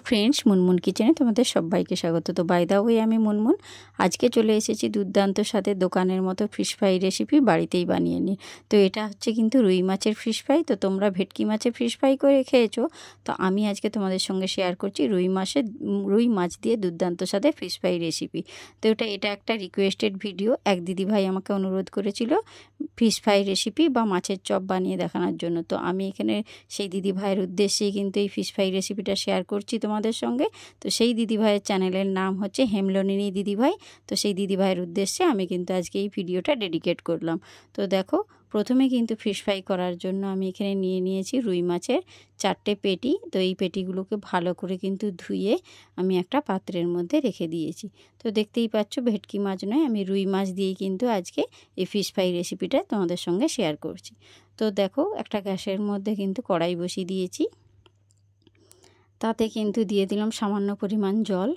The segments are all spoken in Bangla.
ফ্রেন্ডস, মুনমুন কিচেনে তোমাদের সবাইকে স্বাগত। তো বাই দা ওয়ে, আমি মুনমুন। আজকে চলে এসেছি দুর্দান্ত সাথে দোকানের মতো ফিশ ফ্রাই রেসিপি বাড়িতেই বানিয়ে নিই। তো এটা হচ্ছে কিন্তু রুই মাছের ফিশ ফ্রাই। তো তোমরা ভেটকি মাছের ফিশ ফ্রাই করে খেয়েছো, তো আমি আজকে তোমাদের সঙ্গে শেয়ার করছি রুই মাছ দিয়ে দুর্দান্ত সাথে ফিশ ফ্রাই রেসিপি। তো এটা একটা রিকোয়েস্টেড ভিডিও। এক দিদিভাই আমাকে অনুরোধ করেছিল ফিশ ফ্রাই রেসিপি বা মাছের চপ বানিয়ে দেখানোর জন্য। তো আমি এখানে সেই দিদিভাইয়ের উদ্দেশ্যেই কিন্তু এই ফিশ ফ্রাই রেসিপিটা শেয়ার করছি তোমাদের সঙ্গে। তো সেই দিদিভাইয়ের চ্যানেলের নাম হচ্ছে হেমলনিনী দিদিভাই। তো সেই দিদিভাইয়ের উদ্দেশ্যে আমি কিন্তু আজকে এই ভিডিওটা ডেডিকেট করলাম। তো দেখো, প্রথমে কিন্তু ফিশ ফ্রাই করার জন্য আমি এখানে নিয়ে নিয়েছি রুই মাছের 4টে পেটি। তো এই পেটিগুলোকে ভালো করে কিন্তু ধুয়ে আমি একটা পাত্রের মধ্যে রেখে দিয়েছি। তো দেখতেই পাচ্ছ, ভেটকি মাছ নয়, আমি রুই মাছ দিয়েই কিন্তু আজকে এই ফিশ ফ্রাই রেসিপিটা তোমাদের সঙ্গে শেয়ার করছি। তো দেখো, একটা গ্যাসের মধ্যে কিন্তু কড়াই বসিয়ে দিয়েছি। তাতে কিন্তু দিয়ে দিলাম সামান্য পরিমাণ জল।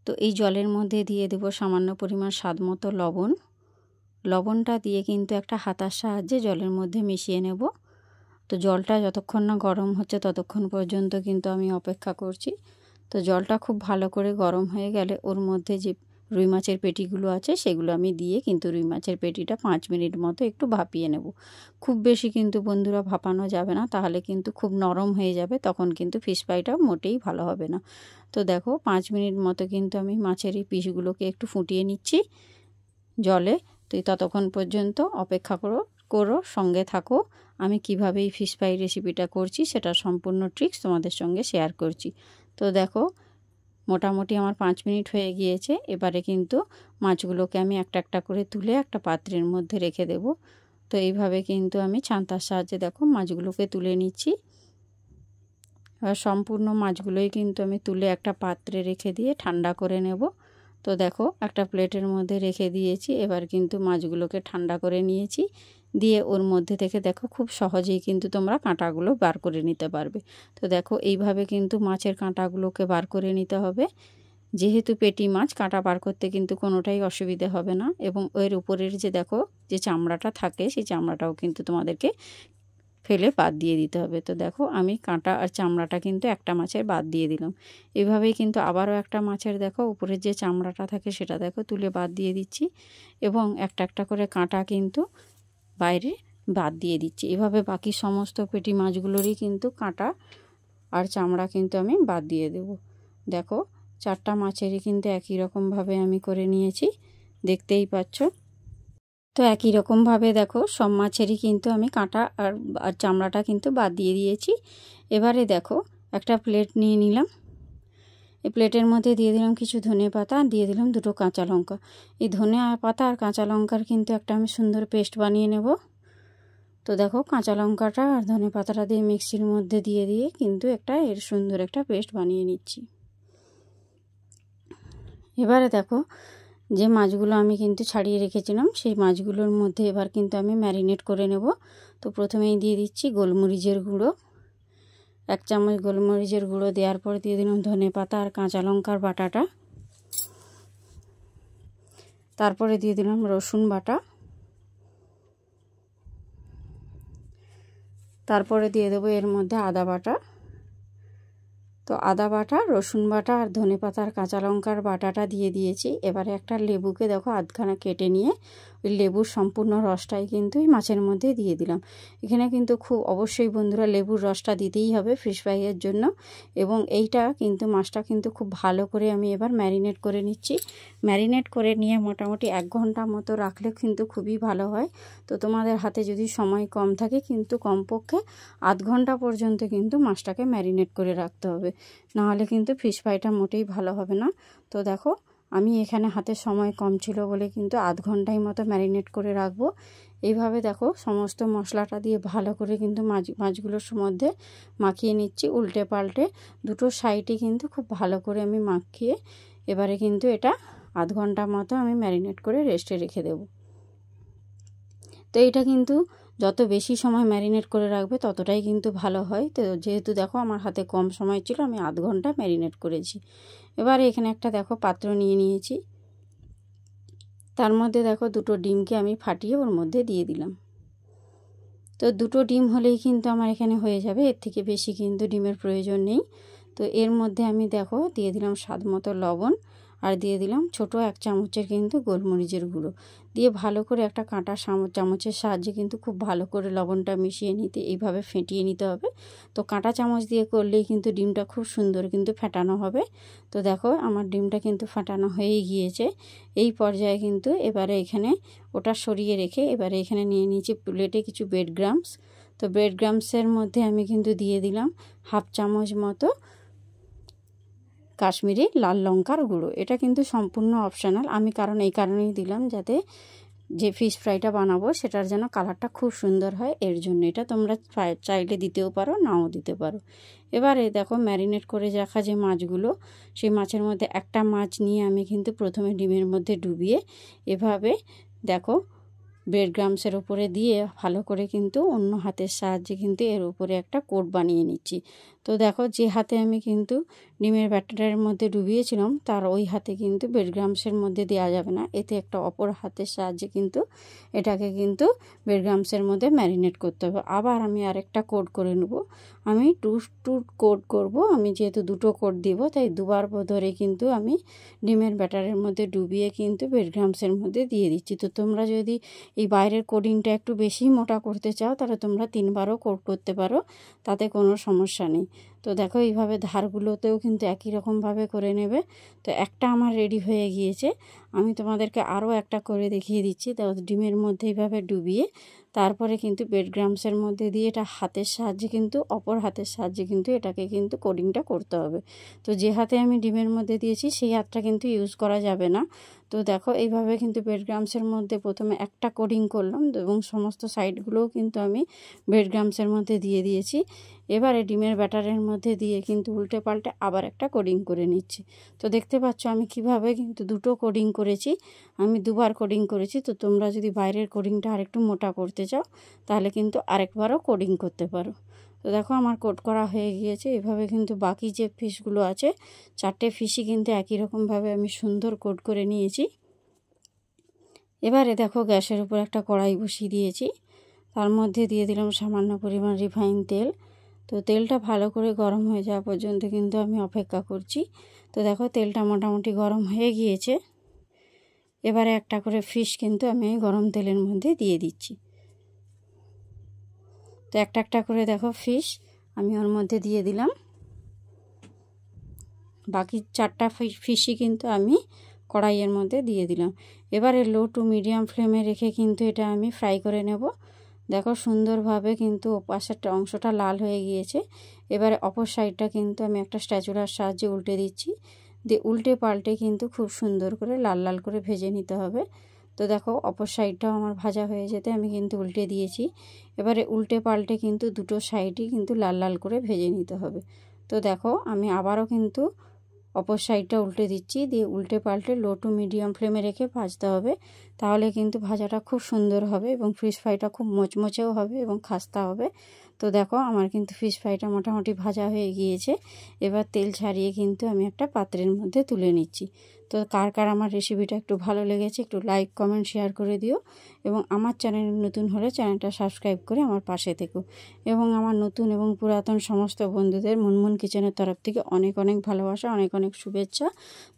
তো এই জলের মধ্যে দিয়ে দেব সামান্য পরিমাণ স্বাদ মতো লবণ। লবণটা দিয়ে কিন্তু একটা হাতার সাহায্যে জলের মধ্যে মিশিয়ে নেব। তো জলটা যতক্ষণ না গরম হচ্ছে ততক্ষণ পর্যন্ত কিন্তু আমি অপেক্ষা করছি। তো জলটা খুব ভালো করে গরম হয়ে গেলে ওর মধ্যে যে রুই মাছের পেটিগুলো আছে সেগুলো আমি দিয়ে কিন্তু রুই মাছের পেটিটা 5 মিনিট মতো একটু ভাপিয়ে নেব। খুব বেশি কিন্তু বন্ধুরা ভাপানো যাবে না, তাহলে কিন্তু খুব নরম হয়ে যাবে, তখন কিন্তু ফিশ ফ্রাইটা মোটেই ভালো হবে না। তো দেখো, 5 মিনিট মতো কিন্তু আমি মাছের এই পিসগুলোকে একটু ফুটিয়ে নিচ্ছি জলে। তো ততক্ষণ পর্যন্ত অপেক্ষা করো, সঙ্গে থাকো। আমি কিভাবে এই ফিশ ফ্রাই রেসিপিটা করছি সেটা সম্পূর্ণ ট্রিক্স তোমাদের সঙ্গে শেয়ার করছি। তো দেখো, মোটামুটি আমার 5 মিনিট হয়ে গিয়েছে। এবারে কিন্তু মাছগুলোকে আমি একটা একটা করে তুলে একটা পাত্রের মধ্যে রেখে দেব। তো এইভাবে কিন্তু আমি ছান্তার সাহায্যে দেখো মাছগুলোকে তুলে নিচ্ছি। এবার সম্পূর্ণ মাছগুলোই কিন্তু আমি তুলে একটা পাত্রে রেখে দিয়ে ঠান্ডা করে নেব। তো দেখো, একটা প্লেটের মধ্যে রেখে দিয়েছি। এবার কিন্তু মাছগুলোকে ঠান্ডা করে নিয়েছি। দিয়ে ওর মধ্যে থেকে দেখো, খুব সহজেই কিন্তু তোমরা কাঁটাগুলো বার করে নিতে পারবে। তো দেখো, এইভাবে কিন্তু মাছের কাঁটাগুলোকে বার করে নিতে হবে। যেহেতু পেটি মাছ, কাঁটা বার করতে কিন্তু কোনোটাই অসুবিধে হবে না। এবং এর উপরের যে দেখো যে চামড়াটা থাকে, সেই চামড়াটাও কিন্তু তোমাদেরকে ফেলে বাদ দিয়ে দিতে হবে। তো দেখো, আমি কাঁটা আর চামড়াটা কিন্তু একটা মাছের বাদ দিয়ে দিলাম। এভাবেই কিন্তু আবারও একটা মাছের দেখো উপরের যে চামড়াটা থাকে সেটা দেখো তুলে বাদ দিয়ে দিচ্ছি, এবং একটা একটা করে কাঁটা কিন্তু বাইরে বাদ দিয়ে দিচ্ছি। এভাবে বাকি সমস্ত পেটি মাছগুলোরই কিন্তু কাঁটা আর চামড়া কিন্তু আমি বাদ দিয়ে দেব। দেখো, 4টা মাছেরই কিন্তু একই রকমভাবে আমি করে নিয়েছি, দেখতেই পাচ্ছ। তো একই রকমভাবে দেখো সব মাছেরই কিন্তু আমি কাঁটা আর চামড়াটা কিন্তু বাদ দিয়ে দিয়েছি। এবারে দেখো, একটা প্লেট নিয়ে নিলাম। এই প্লেটের মধ্যে দিয়ে দিলাম কিছু ধনে পাতা, আর দিয়ে দিলাম 2টো কাঁচা লঙ্কা। এই ধনে পাতা আর কাঁচা লঙ্কার কিন্তু একটা আমি সুন্দর পেস্ট বানিয়ে নেব। তো দেখো, কাঁচা লঙ্কাটা আর ধনে পাতাটা দিয়ে মিক্সির মধ্যে দিয়ে কিন্তু এর সুন্দর একটা পেস্ট বানিয়ে নিচ্ছি। এবারে দেখো, যে মাছগুলো আমি কিন্তু ছাড়িয়ে রেখেছিলাম সেই মাছগুলোর মধ্যে এবার কিন্তু আমি ম্যারিনেট করে নেব। তো প্রথমেই দিয়ে দিচ্ছি গোলমরিচের গুঁড়ো, 1 চামচ গোলমরিচের গুঁড়ো দেওয়ার পর দিয়ে দিলাম ধনে পাতা আর কাঁচা লঙ্কার বাটাটা। তারপরে দিয়ে দিলাম রসুন বাটা। তারপরে দিয়ে দেবো এর মধ্যে আদা বাটা। তো আদা বাটা, রসুন বাটা আর ধনে পাতা আর কাঁচা লঙ্কার বাটাটা দিয়ে দিয়েছি। এবারে একটা লেবুকে দেখো আধখানা কেটে নিয়ে ওই লেবুর সম্পূর্ণ রসটাই কিন্তু এই মাছের মধ্যে দিয়ে দিলাম। এখানে কিন্তু খুব অবশ্যই বন্ধুরা লেবুর রসটা দিতেই হবে ফিশ ফ্রাইয়ের জন্য। এবং এইটা কিন্তু মাছটা কিন্তু খুব ভালো করে আমি এবার ম্যারিনেট করে নিচ্ছি। ম্যারিনেট করে নিয়ে মোটামুটি 1 ঘন্টা মতো রাখলে কিন্তু খুবই ভালো হয়। তো তোমাদের হাতে যদি সময় কম থাকে কিন্তু কমপক্ষে আধ ঘন্টা পর্যন্ত কিন্তু মাছটাকে ম্যারিনেট করে রাখতে হবে, নাহলে কিন্তু ফিশ ফ্রাইটা মোটেই ভালো হবে না। তো দেখো, আমি এখানে হাতে সময় কম ছিল বলে কিন্তু আধ ঘন্টার মতো ম্যারিনেট করে রাখবো। এইভাবে দেখো সমস্ত মশলাটা দিয়ে ভালো করে কিন্তু মাছগুলোর মধ্যে মাখিয়ে নিচ্ছি, উল্টে পাল্টে 2টো সাইডে কিন্তু খুব ভালো করে আমি মাখিয়ে এবারে কিন্তু এটা আধ ঘন্টা মতো আমি ম্যারিনেট করে রেস্টে রেখে দেব। তো এটা কিন্তু যত বেশি সময় ম্যারিনেট করে রাখবে ততটাই কিন্তু ভালো হয়। তো যেহেতু দেখো আমার হাতে কম সময় ছিল, আমি আধ ঘন্টা ম্যারিনেট করেছি। এবারে এখানে একটা দেখো পাত্র নিয়ে নিয়েছি। তার মধ্যে দেখো 2টো ডিমকে আমি ফাটিয়ে ওর মধ্যে দিয়ে দিলাম। তো 2টো ডিম হলেই কিন্তু আমার এখানে হয়ে যাবে, এর থেকে বেশি কিন্তু ডিমের প্রয়োজন নেই। তো এর মধ্যে আমি দেখো দিয়ে দিলাম স্বাদ মতো লবণ আর দিয়ে দিলাম ছোট 1 চামচের কিন্তু গোলমরিচের গুঁড়ো দিয়ে ভালো করে একটা কাঁটা চামচের সাহায্যে কিন্তু খুব ভালো করে লবণটা মিশিয়ে নিতে এইভাবে ফেটিয়ে নিতে হবে। তো কাঁটা চামচ দিয়ে করলেই কিন্তু ডিমটা খুব সুন্দর কিন্তু ফেটানো হবে। তো দেখো আমার ডিমটা কিন্তু ফাটানো হয়েই গিয়েছে। এই পর্যায়ে কিন্তু এবারে এখানে ওটা সরিয়ে রেখে এবারে এখানে নিয়ে নিয়েছি প্লেটে কিছু ব্রেড ক্রাম্বস। তো ব্রেড ক্রাম্বসের মধ্যে আমি কিন্তু দিয়ে দিলাম 1/2 চামচ মতো কাশ্মীরি লাল লঙ্কার গুঁড়ো। এটা কিন্তু সম্পূর্ণ অপশনাল, আমি কারণ এই কারণেই দিলাম যাতে যে ফিশ ফ্রাইটা বানাবো সেটার যেন কালারটা খুব সুন্দর হয়, এর জন্য। এটা তোমরা চাইলে দিতেও পারো, নাও দিতে পারো। এবারে দেখো ম্যারিনেট করে রাখা যে মাছগুলো, সেই মাছের মধ্যে একটা মাছ নিয়ে আমি কিন্তু প্রথমে ডিমের মধ্যে ডুবিয়ে এভাবে দেখো ব্রেড ক্রাম্বসের উপরে দিয়ে ভালো করে কিন্তু অন্য হাতের সাহায্যে কিন্তু এর উপরে একটা কোট বানিয়ে নিচ্ছি। তো দেখো যে হাতে আমি কিন্তু ডিমের ব্যাটারের মধ্যে ডুবিয়েছিলাম তার ওই হাতে কিন্তু ব্রেড ক্রাম্বসের মধ্যে দেওয়া যাবে না, এতে একটা অপর হাতের সাহায্যে কিন্তু এটাকে কিন্তু ব্রেড ক্রাম্বসের মধ্যে ম্যারিনেট করতে হবে। আবার আমি আরেকটা কোট করে নেব। আমি টু কোট করব, আমি যেহেতু 2টো কোট দিব তাই দুবার ধরে কিন্তু আমি ডিমের ব্যাটারের মধ্যে ডুবিয়ে কিন্তু ব্রেড ক্রাম্বসের মধ্যে দিয়ে দিচ্ছি। তো তোমরা যদি এই বাইরের কোটিংটা একটু বেশি মোটা করতে চাও তাহলে তোমরা 3বারও কোট করতে পারো, তাতে কোনো সমস্যা নেই। তো দেখো এইভাবে ধারগুলোতেও কিন্তু একই রকমভাবে করে নেবে। তো একটা আমার রেডি হয়ে গিয়েছে, আমি তোমাদেরকে আরও একটা করে দেখিয়ে দিচ্ছি। তো ডিমের মধ্যে এইভাবে ডুবিয়ে তারপরে কিন্তু ব্রেড ক্রাম্বসের মধ্যে দিয়ে এটা হাতের সাহায্যে কিন্তু অপর হাতের সাহায্যে কিন্তু এটাকে কিন্তু কোটিংটা করতে হবে। তো যে হাতে আমি ডিমের মধ্যে দিয়েছি সেই হাতটা কিন্তু ইউজ করা যাবে না। তো দেখো এইভাবে কিন্তু ব্রেড ক্রাম্বসের মধ্যে প্রথমে একটা কোটিং করলাম এবং সমস্ত সাইডগুলোও কিন্তু আমি ব্রেড ক্রাম্বসের মধ্যে দিয়ে দিয়েছি। এবারে ডিমের ব্যাটারের মধ্যে দিয়ে কিন্তু উল্টে পাল্টে আবার একটা কোটিং করে নিচ্ছি। তো দেখতে পাচ্ছ আমি কিভাবে কিন্তু 2টো কোটিং করেছি, আমি 2বার কোটিং করেছি। তো তোমরা যদি বাইরের কোটিংটা আরেকটু মোটা করতে চাও তাহলে কিন্তু আরেকবারও কোটিং করতে পারো। তো দেখো আমার কোট করা হয়ে গিয়েছে। এভাবে কিন্তু বাকি যে ফিশগুলো আছে 4টে ফিশই কিন্তু একই রকমভাবে আমি সুন্দর কোট করে নিয়েছি। এবারে দেখো গ্যাসের উপর একটা কড়াই বসিয়ে দিয়েছি, তার মধ্যে দিয়ে দিলাম সামান্য পরিমাণ রিফাইন তেল। তো তেলটা ভালো করে গরম হয়ে যাওয়া পর্যন্ত কিন্তু আমি অপেক্ষা করছি। তো দেখো তেলটা মোটামুটি গরম হয়ে গিয়েছে। এবারে একটা করে ফিশ কিন্তু আমি গরম তেলের মধ্যে দিয়ে দিচ্ছি। তো একটা করে দেখো ফিশ আমি ওর মধ্যে দিয়ে দিলাম। বাকি 4টা ফিশই কিন্তু আমি কড়াইয়ের মধ্যে দিয়ে দিলাম। এবারে লো টু মিডিয়াম ফ্লেমে রেখে কিন্তু এটা আমি ফ্রাই করে নেব। দেখো সুন্দরভাবে কিন্তু পাশের অংশটা লাল হয়ে গিয়েছে। এবারে অপর সাইডটা কিন্তু আমি একটা স্প্যাচুলার সাহায্যে উল্টে দিচ্ছি, দিয়ে উল্টে পাল্টে কিন্তু খুব সুন্দর করে লাল লাল করে ভেজে নিতে হবে। তো দেখো অপর সাইডটাও আমার ভাজা হয়ে যেতে আমি কিন্তু উল্টে দিয়েছি। এবারে উল্টে পাল্টে কিন্তু 2টো সাইডই কিন্তু লাল লাল করে ভেজে নিতে হবে। তো দেখো আমি আবারও কিন্তু অপর সাইডটা উল্টে দিচ্ছি, দিয়ে উল্টে পাল্টে লো টু মিডিয়াম ফ্লেমে রেখে ভাজতে হবে, তাহলে কিন্তু ভাজাটা খুব সুন্দর হবে এবং ফিশ ফ্রাইটা খুব মচমচেও হবে এবং খাস্তা হবে। তো দেখো আমার কিন্তু ফিশ ফ্রাইটা মোটামুটি ভাজা হয়ে গিয়েছে। এবার তেল ছাড়িয়ে কিন্তু আমি একটা পাত্রের মধ্যে তুলে নিচ্ছি। তো কার কার আমার রেসিপিটা একটু ভালো লেগেছে একটু লাইক কমেন্ট শেয়ার করে দিও, এবং আমার চ্যানেল নতুন হলে চ্যানেলটা সাবস্ক্রাইব করে আমার পাশে থেকো। এবং আমার নতুন এবং পুরাতন সমস্ত বন্ধুদের মুনমুন কিচেনের তরফ থেকে অনেক অনেক ভালোবাসা, অনেক অনেক শুভেচ্ছা।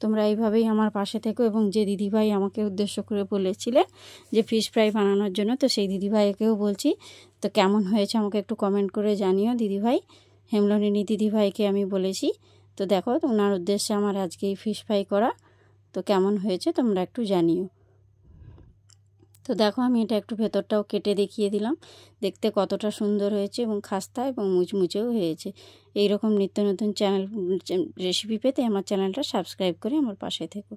তোমরা এইভাবেই আমার পাশে থেকো। এবং যে দিদিভাই আমাকে উদ্দেশ্য করে বলেছিলেন যে ফিশ ফ্রাই বানানোর জন্য, তো সেই দিদিভাইকেও বলছি, তো কেমন হয়েছে আমাকে একটু কমেন্ট করে জানিও দিদিভাই। হেমলনিনী দিদিভাইকে আমি বলেছি। তো দেখো ওনার উদ্দেশ্যে আমার আজকে এই ফিশ ফ্রাই করা। তো কেমন হয়েছে তোমরা একটু জানিও। তো দেখো আমি এটা একটু ভেতরটাও কেটে দেখিয়ে দিলাম, দেখতে কতটা সুন্দর হয়েছে এবং খাস্তা এবং মুচমুচেও হয়েছে। এই রকম নিত্য নতুন রেসিপি পেতে আমার চ্যানেলটা সাবস্ক্রাইব করে আমার পাশে থেকো।